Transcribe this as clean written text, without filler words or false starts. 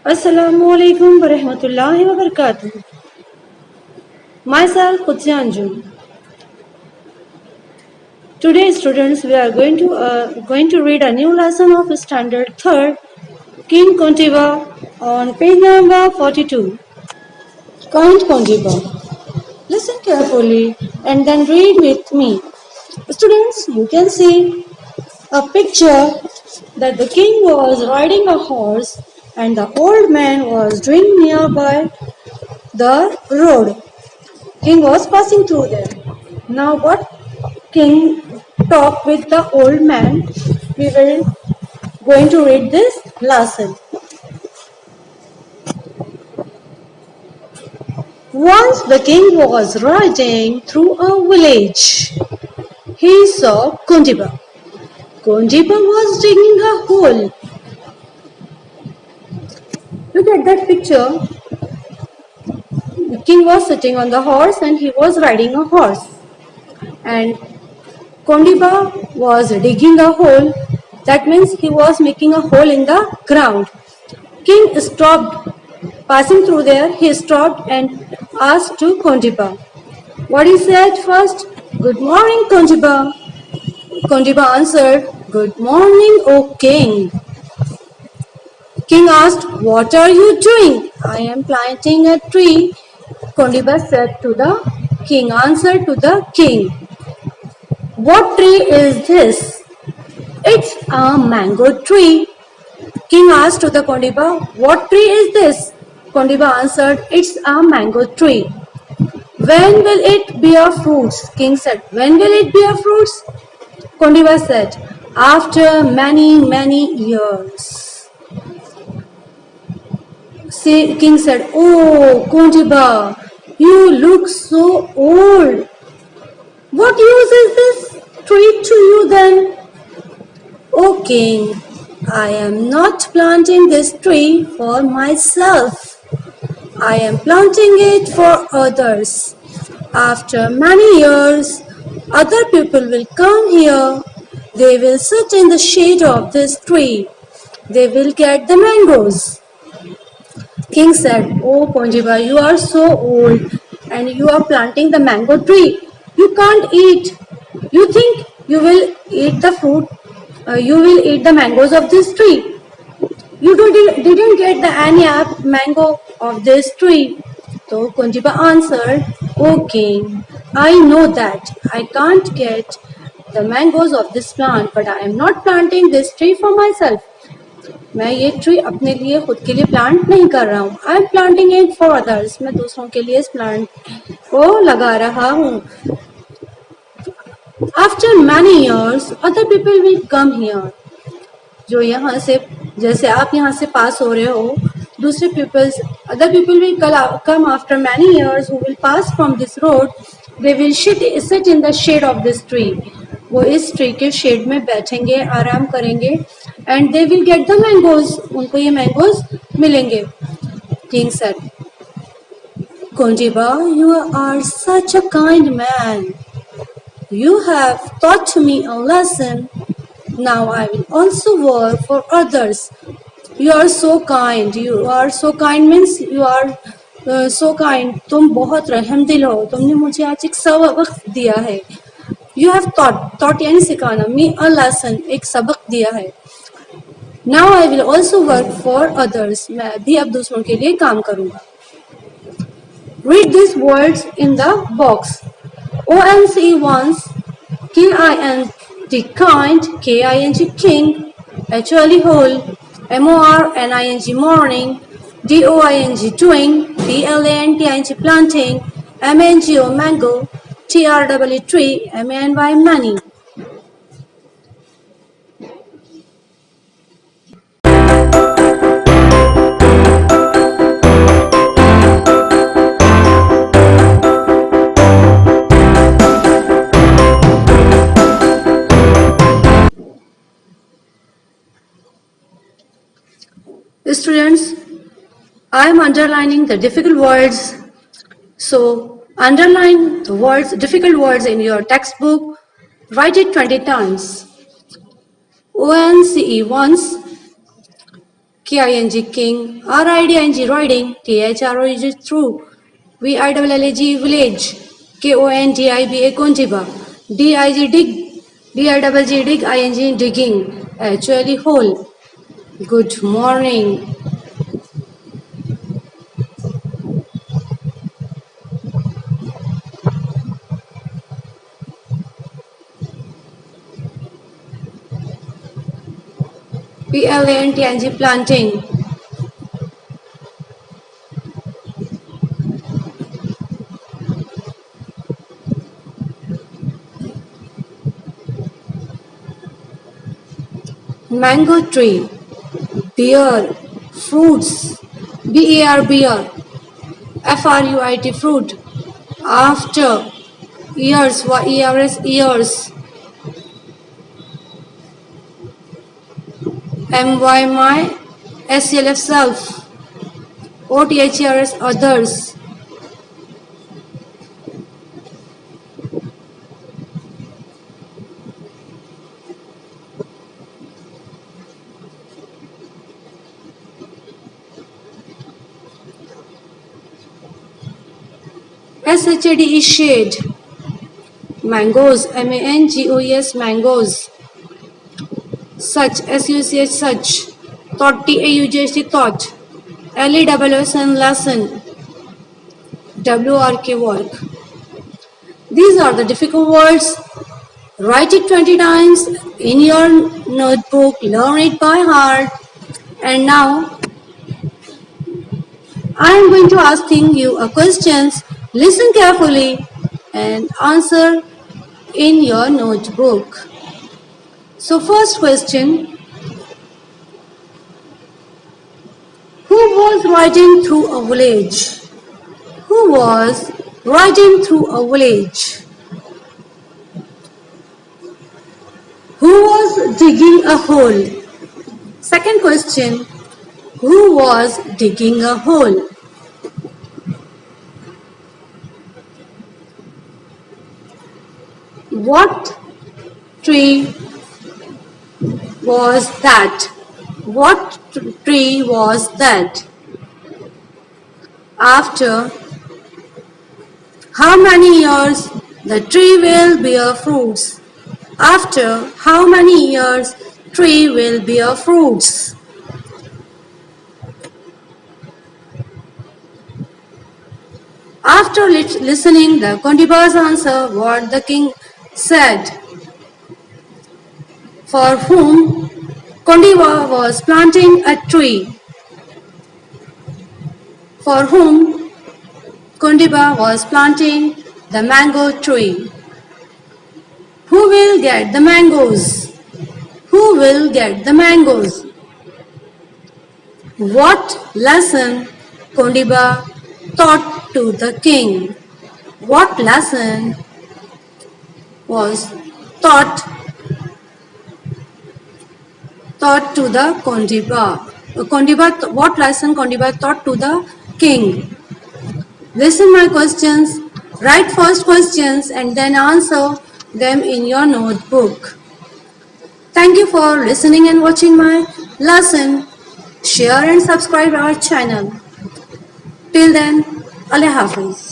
Assalamualaikum warahmatullahi wabarakatuh. Myself Qudsi Anjum. Today, students, we are going to read a new lesson of Standard Third, King Kuntiba, on page number 42. Count Kuntiba. Listen carefully and then read with me. Students, you can see a picture that the king was riding a horse and the old man was doing nearby the road. King was passing through there. Now what king talked with the old man? We will going to read this lesson. Once the king was riding through a village. He saw Kuntiba. Kuntiba was digging a hole. Look at that picture. The king was sitting on the horse and he was riding a horse. And Kuntiba was digging a hole. That means he was making a hole in the ground. King stopped passing through there. He stopped and asked to Kuntiba. What he said first? Good morning, Kuntiba. Kuntiba answered, Good morning, O king. King asked, What are you doing? I am planting a tree. Kuntiba said to the king, answered to the king. What tree is this? It's a mango tree. King asked to the Kuntiba, What tree is this? Kuntiba answered, It's a mango tree. When will it bear fruits? King said, When will it bear fruits? Kuntiba said, After many years. King said, Oh, Kuntiba, you look so old. What use is this tree to you then? O king, I am not planting this tree for myself. I am planting it for others. After many years, other people will come here. They will sit in the shade of this tree. They will get the mangoes. King said, Oh Kuntiba, you are so old and you are planting the mango tree. You can't eat. You think you will eat the fruit, you will eat the mangoes of this tree. You didn't get the any mango of this tree. So Kuntiba answered, O king, I know that I can't get the mangoes of this plant, but I am not planting this tree for myself. मैं ये tree अपने लिए खुद के लिए plant नहीं कर रहा हूँ. I am planting it for others. मैं दूसरों के लिए इस प्लांट को लगा रहा हूँ. After many years other people will come here. जो यहाँ से जैसे आप यहाँ से पास हो रहे हो, दूसरे peoples other people will come after many years who will pass from this road. They will sit in the shade of this tree. वो इस ट्री के शेड में बैठेंगे, आराम करेंगे. And they will get the mangoes. उनको ये mangoes मिलेंगे. King said, Kuntiba, you are such a kind man. You have taught me a lesson. Now I will also work for others. You are so kind. You are so kind means you are so kind. तुम बहुत रहमदिल हो. तुमने मुझे आज एक सबक दिया है. You have taught यानी सिखाना. Me a lesson, एक सबक दिया है. Now I will also work for others. मैं भी अब दूसरों के लिए काम करूँगा. Read these words in the box. ONC once, KINT kind, KING king, HOLE whole, MORNING morning, DOING doing, PLANTING planting, MNGO mango, TRW tree, MANY money. Students, I am underlining the difficult words. So underline the words, difficult words in your textbook. Write it 20 times. ONCE once, K-I-N-G king, R-I-D-I-N-G riding, T-H-R-O-U-G through, V-I-L-L-A-G village, K-O-N-D-I-B-A konjiba, D-I-G dig, D-I-G-G dig, I-N-G digging, H-O-L-E hole. Good morning. P-L-A-N-T-I-N-G planting. Mango tree, beer, fruits, B-A-R beer, F-R-U-I-T fruit, after, years, Y-E-R-S years, M-Y my, S-E-L-F self, O-T-H-E-R-S others, S-H-A-D-E shade, mangoes, M-A-N-G-O-E-S mangoes, such, S-U-C-H such, thought, T-A-U-G-H-T thought, L-E-S-S-N lesson, W-R-K work. These are the difficult words. Write it 20 times in your notebook, learn it by heart. And now I am going to asking you a questions. Listen carefully and answer in your notebook. So first question, who was riding through a village? Who was riding through a village? Who was digging a hole? Second question, who was digging a hole? What tree was that? What tree was that? After how many years the tree will bear fruits? After how many years tree will bear fruits? After listening the Kondiba's answer, what the king said, for whom Kondiba was planting a tree. For whom Kondiba was planting the mango tree. Who will get the mangoes? Who will get the mangoes? What lesson Kondiba taught to the king? What lesson was taught to the Kondiba? What lesson Kondiba taught to the king? Listen my questions, write first questions and then answer them in your notebook. Thank you for listening and watching my lesson. Share and subscribe our channel. Till then, Allah Hafiz.